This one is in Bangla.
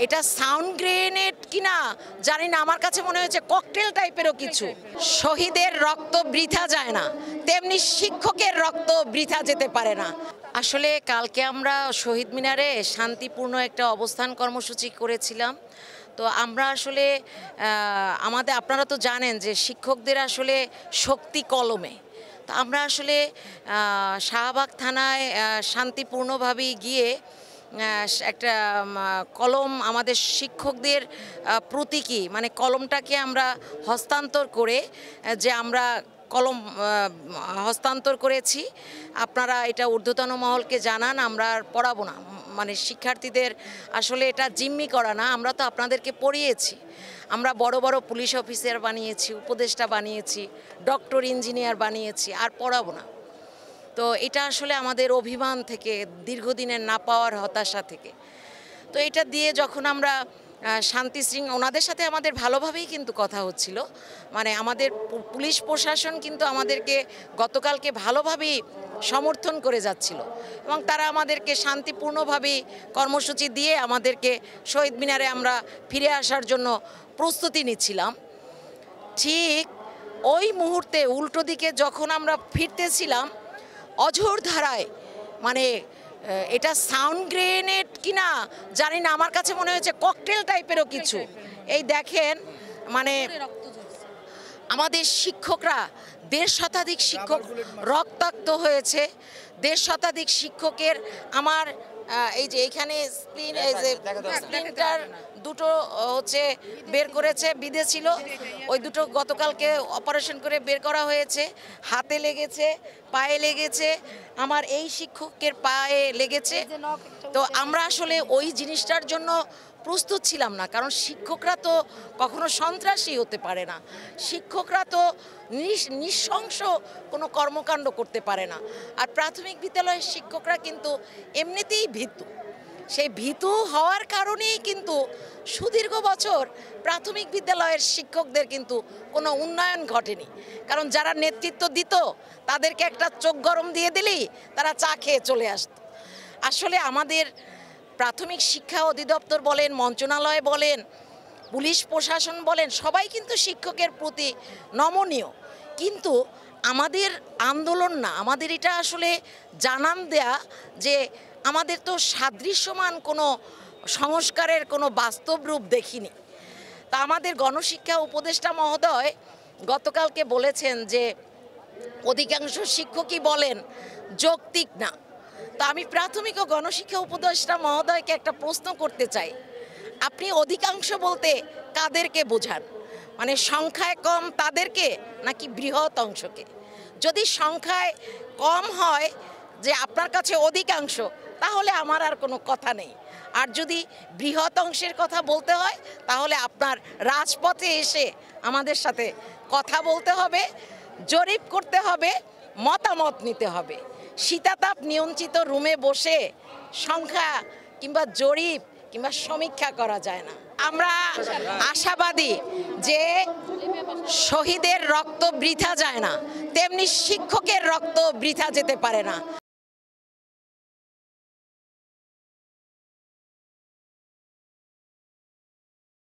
এটা সাউন্ড গ্রেনেড কিনা জানি না, আমার কাছে মনে হয়েছে ককটেল টাইপেরও কিছু। শহীদের রক্ত বৃথা যায় না, তেমনি শিক্ষকের রক্ত বৃথা যেতে পারে না। আসলে কালকে আমরা শহীদ মিনারে শান্তিপূর্ণ একটা অবস্থান কর্মসূচি করেছিলাম। তো আমরা আসলে আপনারা তো জানেন যে শিক্ষকদের আসলে শক্তি কলমে। তো আমরা আসলে শাহবাগ থানায় শান্তিপূর্ণভাবে গিয়ে একটা কলম, আমাদের শিক্ষকদের প্রতীকী মানে কলমটাকে আমরা হস্তান্তর করে যে আমরা কলম হস্তান্তর করেছি। আপনারা এটা ঊর্ধ্বতন মহলকে জানান, আমরা আর পড়াবো না। মানে শিক্ষার্থীদের আসলে এটা জিম্মি করা না, আমরা তো আপনাদেরকে পড়িয়েছি। আমরা বড় বড় পুলিশ অফিসার বানিয়েছি, উপদেষ্টা বানিয়েছি, ডক্টর ইঞ্জিনিয়ার বানিয়েছি, আর পড়াবো না। তো এটা আসলে আমাদের অভিমান থেকে, দীর্ঘদিনের না পাওয়ার হতাশা থেকে। তো এটা দিয়ে যখন আমরা শান্তি ওনাদের সাথে আমাদের ভালোভাবেই কিন্তু কথা হচ্ছিল, মানে আমাদের পুলিশ প্রশাসন কিন্তু আমাদেরকে গতকালকে ভালোভাবেই সমর্থন করে যাচ্ছিল এবং তারা আমাদেরকে শান্তিপূর্ণভাবেই কর্মসূচি দিয়ে আমাদেরকে শহীদ মিনারে আমরা ফিরে আসার জন্য প্রস্তুতি নিচ্ছিলাম। ঠিক ওই মুহূর্তে উল্টো দিকে যখন আমরা ফিরতেছিলাম, অঝোর ধারায়, মানে এটা সাউন্ড গ্রেনেড কিনা জানি না, আমার কাছে মনে হয়েছে ককটেল টাইপেরও কিছু। এই দেখেন, মানে আমাদের শিক্ষকরা ১.৫ শতাধিক শিক্ষক রক্তাক্ত হয়েছে। ১.৫ শতাধিক শিক্ষকের আমার এই যে এইখানে স্প্লিন্টার দুটো হচ্ছে বের করেছে, বিধে ছিল, ওই দুটো গতকালকে অপারেশন করে বের করা হয়েছে। হাতে লেগেছে, পায়ে লেগেছে, আমার এই শিক্ষকের পায়ে লেগেছে। তো আমরা আসলে ওই জিনিসটার জন্য প্রস্তুত ছিলাম না, কারণ শিক্ষকরা তো কখনো সন্ত্রাসী হতে পারে না, শিক্ষকরা তো নৃশংস কোনো কর্মকাণ্ড করতে পারে না। আর প্রাথমিক বিদ্যালয়ের শিক্ষকরা কিন্তু এমনিতেই ভীতু। সেই ভীতু হওয়ার কারণেই কিন্তু সুদীর্ঘ বছর প্রাথমিক বিদ্যালয়ের শিক্ষকদের কিন্তু কোনো উন্নয়ন ঘটেনি, কারণ যারা নেতৃত্ব দিত তাদেরকে একটা চোখ গরম দিয়ে দিলেই তারা চা খেয়ে চলে আসত। আসলে আমাদের প্রাথমিক শিক্ষা অধিদপ্তর বলেন, মন্ত্রণালয় বলেন, পুলিশ প্রশাসন বলেন, সবাই কিন্তু শিক্ষকের প্রতি নমনীয়। কিন্তু আমাদের আন্দোলন না, আমাদের এটা আসলে জানান দেয়া যে আমাদের তো সাদৃশ্যমান কোনো সংস্কারের কোনো বাস্তব রূপ দেখিনি। তা আমাদের গণশিক্ষা উপদেষ্টা মহোদয় গতকালকে বলেছেন যে অধিকাংশ শিক্ষকই বলেন যৌক্তিক না। তা আমি প্রাথমিক ও গণশিক্ষা উপদেষ্টা মহোদয়কে একটা প্রশ্ন করতে চাই, আপনি অধিকাংশ বলতে কাদেরকে বোঝান? মানে সংখ্যায় কম তাদেরকে নাকি বৃহৎ অংশকে? যদি সংখ্যায় কম হয় যে আপনার কাছে অধিকাংশ, তাহলে আমার আর কোনো কথা নেই। আর যদি বৃহৎ অংশের কথা বলতে হয়, তাহলে আপনার রাজপথে এসে আমাদের সাথে কথা বলতে হবে, জরিপ করতে হবে, মতামত নিতে হবে। শীতাতাপ নিয়ন্ত্রিত রুমে বসে সংখ্যা কিংবা জরিপ কিংবা সমীক্ষা করা যায় না। আমরা আশাবাদী যে শহীদের রক্ত বৃথা যায় না, তেমনি শিক্ষকের রক্ত বৃথা যেতে পারে না।